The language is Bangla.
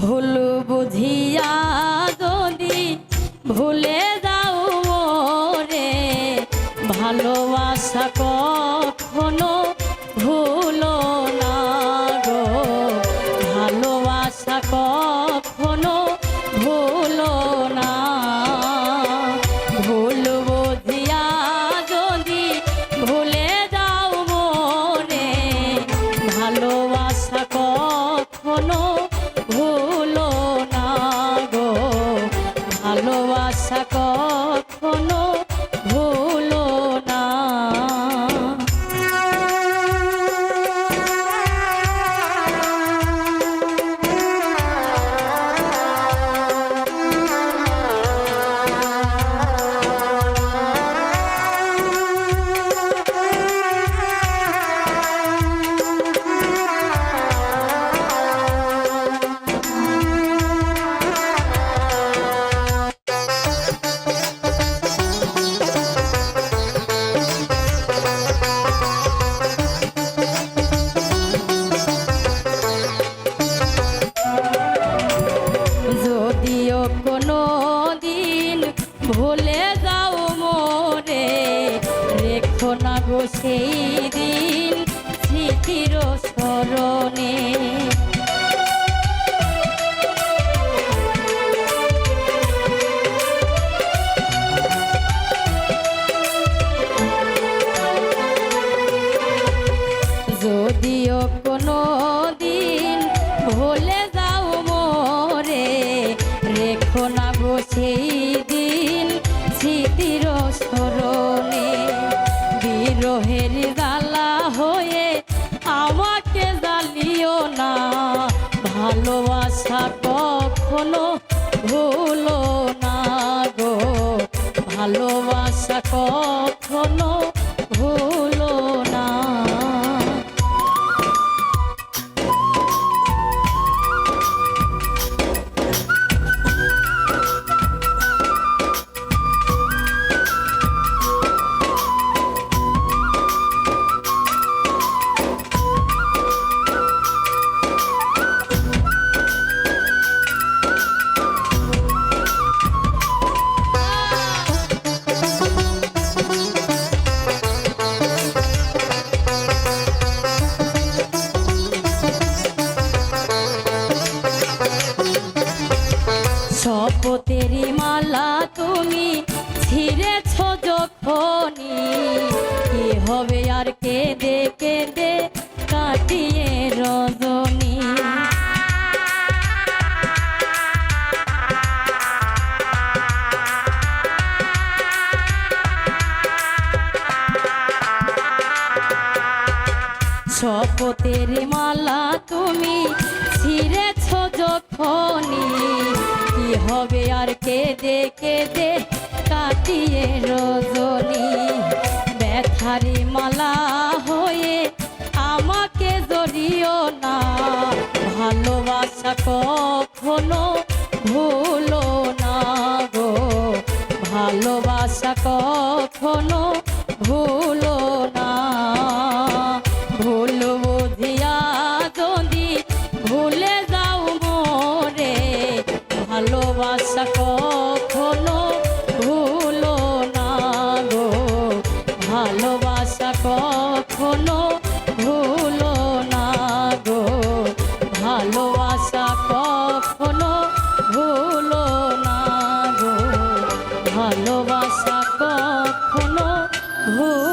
ভুল বুঝিয়া যদি ভুলে যাও মোরে, ভালোবাসা কখনো ভুলো না গো, ভালোবাসা কখনো ভুলো না। ভুল বুঝিয়া যদি ভুলে যাও মোরে, ভালোবাসা কখনো ভুলো না গো, ভালোবাসা কখনো ভুলো না। যদিও কোনো দিন ভুলে যাও মোরে, রেখো না গো সেই দিন স্মৃতির স্মরণে। যদিও কোনো দিন ভুলে যাও মোরে, রেখো না গো সেই দিন স্মৃতির স্মরণে। বিরহের জ্বালা হয়ে আমাকে জ্বালিও না, ভালোবাসা কখনো ভুলো না গো, ভালোবাসা কখনো ভুলো না। শপথেরি মালা তুমি ছিঁড়েছ যখনি, কি হবে আর কেঁদে কেঁদে কাটিয়ে রজনী। শপথেরি মালা তুমি ছিঁড়েছ যখনি, কি হবে আর কেঁদে কেঁদে কাটিয়ে রজনী। ব্যথারি মালা হয়ে আমাকে জড়িও না, ভালোবাসা কখনো ভুলো না গো, ভালোবাসা কখনো ভুলো না। ভুল বুঝিয়া যদি ভুলে যাও মোরে, ভালোবাসা কখনো ভুলো না গো, ভালোবাসা কখনো ভুলো না গো, ভালোবাসা কখনো ভুলো না গো, ভালোবাসা কখনো ভুলো